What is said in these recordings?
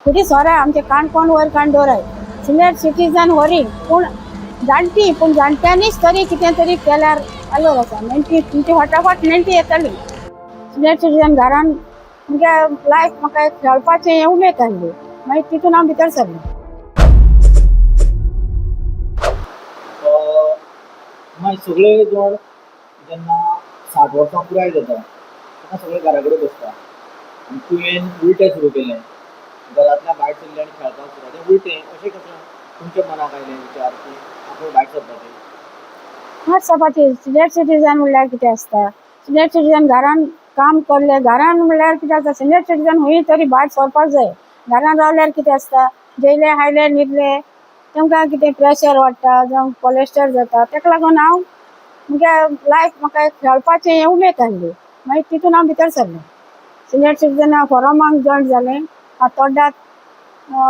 फुडें सोरा आमचे काणकोण वयर कांडोराय सिनियर सिटीजन व्हरी पूण जाणटी पूण जाणट्यांनीच तरी कितें तरी केल्यार आलोर आसा नेणटी तुमची फटाफट नेणटी येतली सिनियर सिटीजन घरान म्हणजे लायफ म्हाका खेळपाचें हें उमेद आहली मागीर तितून हांव भितर सरलें. मागीर सगळे जण जेन्ना 60 वर्सां पुराय जाता तेन्ना सगळे घरा कडेन बसता आनी तुवें उलटें सुरू केलें घरांतल्यान भायर सरलें आनी खेळपाक सुरू तें उलटें अशें कशें तुमच्या मनाक आयलें विचार की आपूण भायर सरपाचें. हाच चपाती सिनियर सिटीजन म्हणल्यार कितें आसता सिनियर सिटीजन घरान काम करले घरान म्हणल्यार कितें आसता सिनियर सिटीजन खंय तरी भायर सरपाक जाय. घरान रावल्यार कितें आसता जेयले हायले न्हिदले तांकां कितें प्रेशर वाडटा जावं कोलेस्ट्रॉल जाता ताका लागून हांव म्हणजे लायफ म्हाका खेळपाचें हें उमेद आहली मागीर तितून हांव भितर सरलें. सिनियर सिटीजन फोरमांक जॉयन जालें फातोड्ड्यात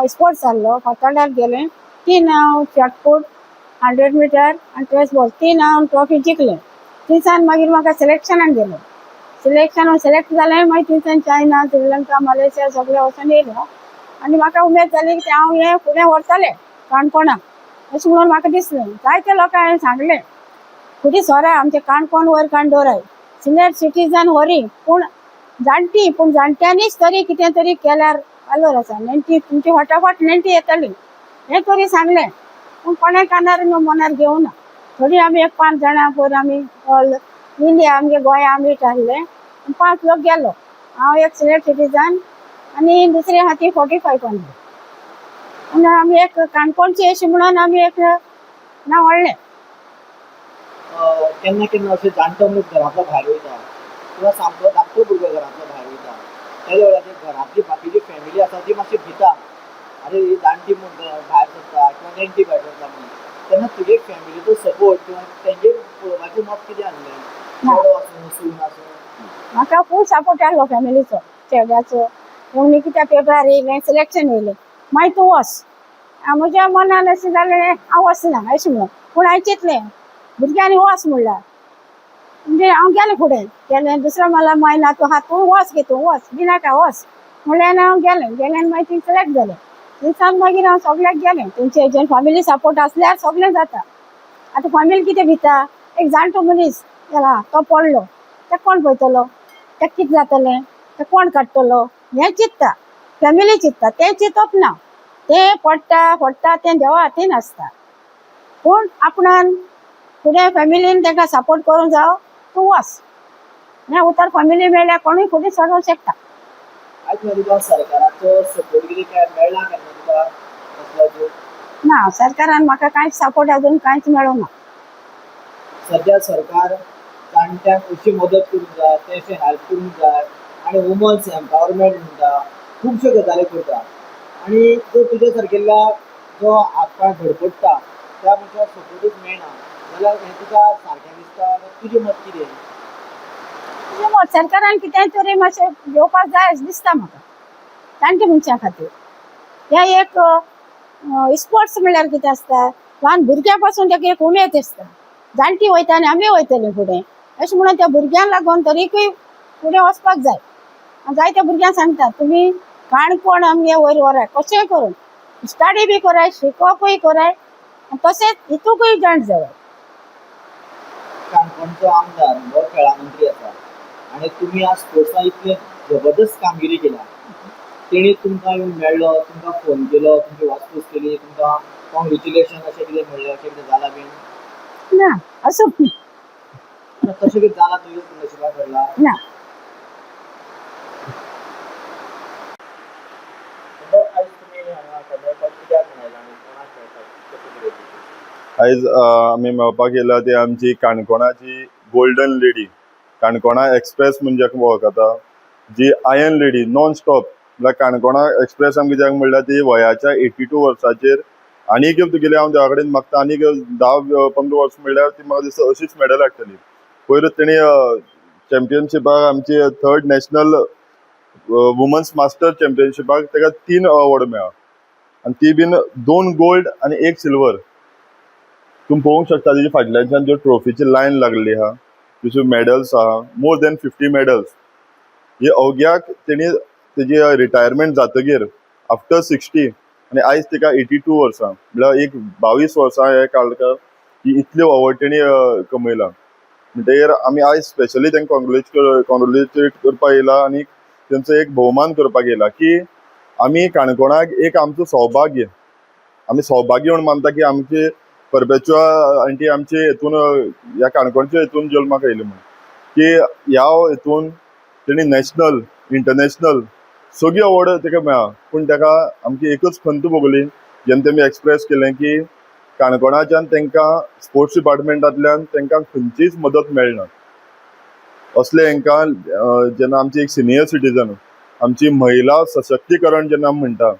स्पोर्ट्स आहलो फातोड्ड्यात गेलें 3 हांव शॉटपूट 100 मिटर आनी ट्रेस बॉल 3 हांव ट्रॉफी जिखलें. थिंयसान मागीर म्हाका सिलेक्शनाक गेलें सिलेक्शन सिलेक्ट जालें मागीर थिंयसान चायना श्रीलंका मलेशिया सगळे वचून येयलो आनी म्हाका उमेद जाली की हांव हें फुडें व्हरतलें काणकोणाक अशें म्हणून म्हाका दिसलें. जायते लोकांक हांवें सांगलें फुडें सोरा आमचे काणकोण वयर कांडोराय सिनियर सिटीजन व्हरी पूण जाणटी पूण जाणट्यांनीच तरी कितें तरी केल्यार आलोर आसा नेणटी तुमची फटाफट नेणटी येतली हें तरी सांगलें पूण कोणें कानार मनार घेवं ना. थोडी आमी एक 5 जाणां पयर आमी ऑल इंडिया आमगे गोंया आमी थारले 5 लोक गेलो हांव एक सिनियर सिटीजन आनी दुसरे हाती 45 पंदरा आनी आमी एक काणकोणची अशी म्हणून आमी एक नांव व्हडलें. केन्ना केन्ना अशें जाणटो मनीस घरांतलो भायर वयता किंवा सामको धाकटो भुरगो घरांतलो भायर वयता तेज्या वेळाचेर घरांतली बाकीची फॅमिली आसा ती मातशी भिता अरे ही जाणटी म्हूण भायर सरता किंवा नेणटी भायर सरता म्हणून तेन्ना तुगे फॅमिलीचो सपोर्ट किंवा तेंगे पळोवपाचें मत कितें आहलें चेडो आसूं सून आसूं. म्हाका फूल सपोर्ट आहलो फॅमिलीचो चेड्याचो आनी कित्याक पेपरार येयलें सिलेक्शन येयलें मागीर तूं वच म्हज्या मनान अशें जालें हांव वचना अशें म्हणून पूण हांवें चिंतलें भुरग्यांनी वच म्हणल्यार म्हणजे हांव गेलें फुडें गेलें दुसरो म्हणल्यार मायना तूं हा तूं वच गे तूं वच भिनाका वच म्हणल्यार हांव गेलें आनी मागीर थंय सिलेक्ट जालें. थंयसान मागीर हांव सगळ्याक गेलें तेंचे हेजेर फॅमिली सपोर्ट आसल्यार सगळें जाता. आतां फॅमिली कितें भिता एक जाणटो मनीस गेला तो पडलो तेका कोण पळयतलो तेका कितें जातलें तें कोण काडटलो हें चिंतता फॅमिली चिंतता तें चिंतप ना तें पडटा तें देवा हातीन आसता पूण आपणान फुडें फॅमिलीन ताका सपोर्ट करूंक जावो तूं वच हें उतर फॅमिली मेळ्ळ्यार कोणूय फुडें सरोंक शकता. आयज मेरेन तुका सरकाराचो सपोर्ट कितें काय मेळ्ळा केन्ना तुका कसलो ना सरकारान म्हाका कांयच सपोर्ट अजून कांयच मेळूंक ना. सध्या सरकार जाणट्यांक अशी मदत करूंक जाय तेशें हेल्प करूंक जाय आनी वुमन्स एम्पावरमेंट म्हणटा खुबश्यो गजाली करता आनी जर तुजे सारकेल्ल्या जो हातपाय धडपडटा त्या मनशाक सपोर्टूच मेळना जाल्यार हें तुका सारकें दिसता तुजें मत कितें. मत सरकारान कितेंय तरी मातशें घेवपाक जाय अशें दिसता म्हाका जाणटे मनशां खातीर. हें एक स्पोर्ट्स म्हणल्यार कितें आसता ल्हान भुरग्यां पासून ताका एक उमेद आसता जाणटी वयता आनी आमी वयतलीं फुडें अशें म्हणून त्या भुरग्यांक लागून तरीकूय फुडें वचपाक जाय. जायत्या भुरग्यांक सांगता तुमी काणकोण आमगे वयर व्हराय कशेंय करून स्टडी बी कराय शिकोवपूय कराय तशेंच हितूंकूय जॉयन जाय. काणकोणचो आमदार हो खेळा मंत्री आसा आनी तुमी आज स्पोर्ट्सान इतलें जबरदस्त कामगिरी केल्या तेणी तुमकां येवन मेळ्ळो तुमकां फोन केलो तुमची वासपूस केली तुमकां कॉंग्रेच्युलेशन अशें कितें म्हणलें अशें कितें जालां बीन ना असो तशें कितें जालां तुवें नशिबाक घडलां ना. आयज तुमी हांगा खेळपाक कित्याक मेळ्ळां आनी कोणाक खेळपाक कशें कितें. आयज आमी मेळपाक येयला ती आमची काणकोणाची गोल्डन लेडी काणकोणा एक्सप्रेस म्हणजे वळखता जी आयर्न लेडी नॉन स्टॉप म्हळ्यार काणकोणा एक्सप्रेस आमकां कित्याक म्हणल्यार ती वयाच्या 82 वर्साचेर आनीक तुगेले हांव देवा कडेन मागता आनीक 10-15 वर्सां म्हणल्यार ती म्हाका दिसता अशीच मेडल हाडटली. पयरूच तेणी चॅम्पियनशिपाक आमची 3rd नॅशनल वुमन्स मास्टर चॅम्पियनशिपाक ताका 3 अवॉर्ड मेळ्ळा आनी ती बीन 2 गोल्ड आनी 1 सिल्वर. तुम्ही पळोवंक शकता तेजी फाटल्यानच्यान ज्यो ट्रॉफीची लायन लागलेली आहा ज्यो मेडल्स आहा मोर दॅन 50 मेडल्स हे अवघ्याक तेणी तेजी रिटायरमेंट जातकीर आफ्टर 60 आनी आयज तिका 82 वर्सां म्हळ्यार एक 22 वर्सां हे काळखार की इतल्यो अवॉर्ड तेणी कमयला. म्हणटकीर आमी आयज स्पेशली तांकां कॉंग्रेच्युलेट करपाक येयला आनी तेंचो एक भोवमान करपाक येयला की आमी काणकोणाक एक आमचो सौभाग्य, आमी सौभाग्य म्हणून मानता की आमची परपेच्युआ आंटी आमचे हेतून ह्या काणकोणच्या हेतून जल्माक आयली म्हणून की ह्या हेतून तेणी नॅशनल इंटरनॅशनल सगळी अवॉर्ड ताका मेळ्ळा. पूण ताका आमची एकच खंत भोगली जेन्ना तेमी एक्सप्रेस केलें की काणकोणाच्यान तांकां स्पोर्ट्स डिपार्टमेंटांतल्यान तांकां खंयचीच मदत मेळना. असले हांकां जेन्ना आमची एक सिनियर सिटीजन आमची महिला सशक्तीकरण जेन्ना आमी म्हणटा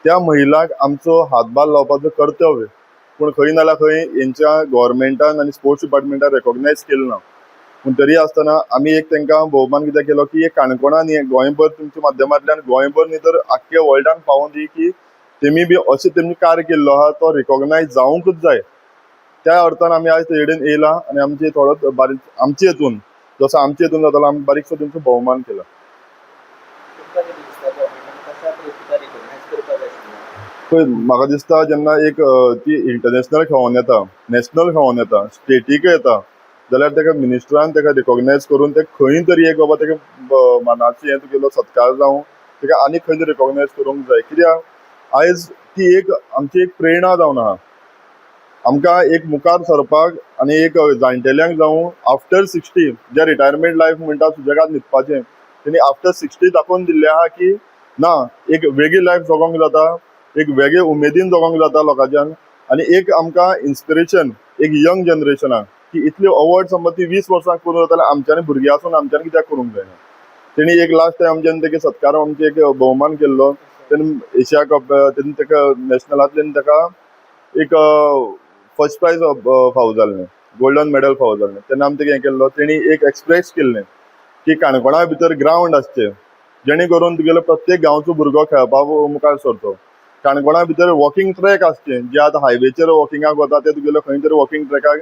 त्या महिलांक आमचो हातभार लावपाचो कर्तव्य. पूण खंय नाल्यार खंय हेंच्या गव्हर्मेंटान आनी स्पोर्ट्स डिपार्टमेंटान रेकॉग्नायज केलें ना. पूण तरी आसतना आमी एक तांकां भोवमान कितें केलो की एक काणकोणा न्ही गोंयभर तुमच्या माध्यमांतल्यान गोंयभर न्ही तर आख्ख्या वर्ल्डान पावोवन दी की तेमी बी अशें तेमी कार्य केल्लो आहा तो रिकॉग्नायज जावंकूच जाय. त्या अर्थान आमी आयज तेडेन येयला आनी आमचे थोडो बारीक आमचे हेतून जसो आमचे हेतून जातालो आमी बारीकसो तेंचो भोवमान केला. तुमकां कितें दिसता गव्हर्मेंटान कशा तरेन रिकॉग्नायज करपाक जाय आशिल्लें? पळय म्हाका दिसता जेन्ना एक ती इंटरनॅशनल खेळोन येता, नॅशनल खेळोन येता, स्टेटीक येता जाल्यार ताका मिनिस्टरान ताका रिकॉग्नायज करून ते खंय तरी एक बाबा ताका मानाचें हें तुगेलो सत्कार जावं ताका आनी खंय तरी रिकॉग्नायज करूंक जाय. कित्याक आयज ती एक आमची एक प्रेरणा जावन आहा आमकां एक मुखार सरपाक आनी एक जाणटेल्यांक जावं आफ्टर 60 जे रिटायरमेंट लायफ म्हणटा सुशेगाद न्हिदपाचें तेणी आफ्टर 60 दाखोवन दिल्लें आहा की ना एक वेगळी लायफ जगोंक जाता, एक वेगळे उमेदीन जगोंक जाता लोकांच्यान आनी एक आमकां इन्स्पिरेशन एक यंग जनरेशनाक की इतले अवॉर्ड समज ती 20 वर्सांक करूं जाल्यार आमच्यांनी भुरगीं आसून आमच्यांनी कित्याक करूंक जायना. तेणी एक लास्ट टायम जेन्ना ताका सत्कार आमचे एक भोवमान केल्लो तेन्ना एशिया कप तेन्ना ताका नॅशनलांतल्यान ताका एक फर्स्ट प्रायज फावो जाल्लें, गोल्डन मेडल फावो जाल्लें. तेन्ना आमी ताका हें केल्लो तेणी एक एक्सप्रेस केल्लें की काणकोणा भितर ग्रावंड आसचे जेणे करून तुगेलो प्रत्येक गांवचो भुरगो खेळपाक मुखार सरचो. काणकोणा भितर वॉकिंग ट्रॅक आसचे जे आतां हायवेचेर वॉकिंगाक वता ते तुगेलो खंय तरी वॉकिंग ट्रॅकाक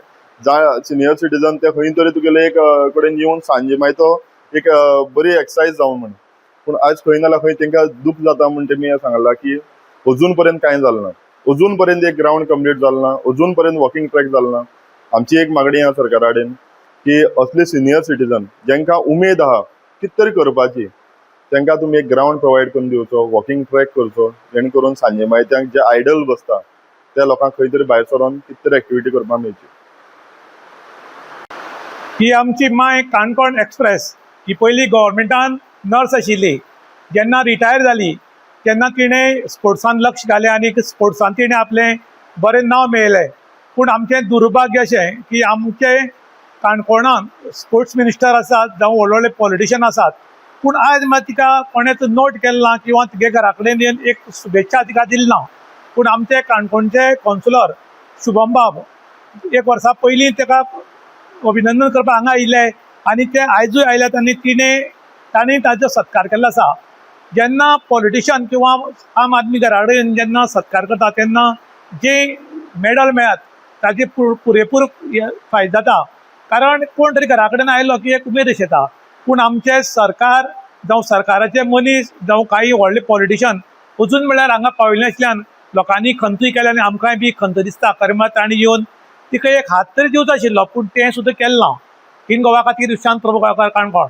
सिनियर सिटीजन ते खंय तरी तुगेले एक कडेन येवन सांजे मागीर तो एक बरी एक्सरसायज जावं म्हणून. पूण आयज खंय नाल्यार खंय तांकां दूख जाता म्हूण तेमी सांगलां की अजून पर्यंत कांय जालें ना, अजून पर्यंत एक ग्रावंड कंप्लीट जालो ना, अजून पर्यंत वॉकिंग ट्रॅक जालो ना. आमची एक मागणी आहा सरकारा कडेन की असले सिनियर सिटीजन जेंकां उमेद आहा कितें तरी करपाची तांकां तुमी एक ग्रावंड प्रोवायड करून दिवचो, वॉकिंग ट्रॅक करचो जेणे करून सांजे मागीर तांकां जे आयडल बसता त्या लोकांक खंय तरी भायर सरोन कितें तरी एक्टिविटी करपाक मेळची. ही आमची माय काणकोण एक्सप्रेस ही पयलीं गव्हर्मेंटान नर्स आशिल्ली. जेन्ना रिटायर जाली तेन्ना तिणें स्पोर्ट्सान लक्ष घालें आनी स्पोर्ट्सान तिणें आपलें बरें नांव मेळयलें. पूण आमचें दुर्भाग्य अशें की आमचे काणकोणान स्पोर्ट्स मिनिस्टर आसात जावं व्हडले व्हडले पॉलिटिशियन आसात पूण आयज मात तिका कोणेंच नोट केलें ना किंवा तुगे घरा कडेन येवन एक शुभेच्छा तिका दिली ना. पूण आमचे काणकोणचे कावन्सिलर शुभम बाब एक वर्सा पयलीं ताका अभिनंदन करपाक हांगा आयिल्ले आनी ते आयजूय आयल्यात आनी तांणी ताचो सत्कार केल्लो आसा. जेन्ना पॉलिटिशियन किंवा आम आदमी घरा कडेन जेन्ना सत्कार करता तेन्ना जे मेडल मेळत ताचे पुरेपूर फायदो जाता. कारण कोण तरी घरा कडेन आयलो की एक उमेद अशी येता. पूण आमचे सरकार जावं सरकाराचे मनीस जावं काही व्हडले पॉलिटिशियन अजून म्हणल्यार हांगा पाविल्ले नासल्यान लोकांनी खंतूय केल्या आनी आमकांय बी खंत दिसता खरें म्हळ्यार तांणी येवन तिका एक हात तरी दिवचो आशिल्लो पूण तें सुद्दां केलें ना. इन गोवा खातीर विशांत प्रभुकाळकार, काणकोण.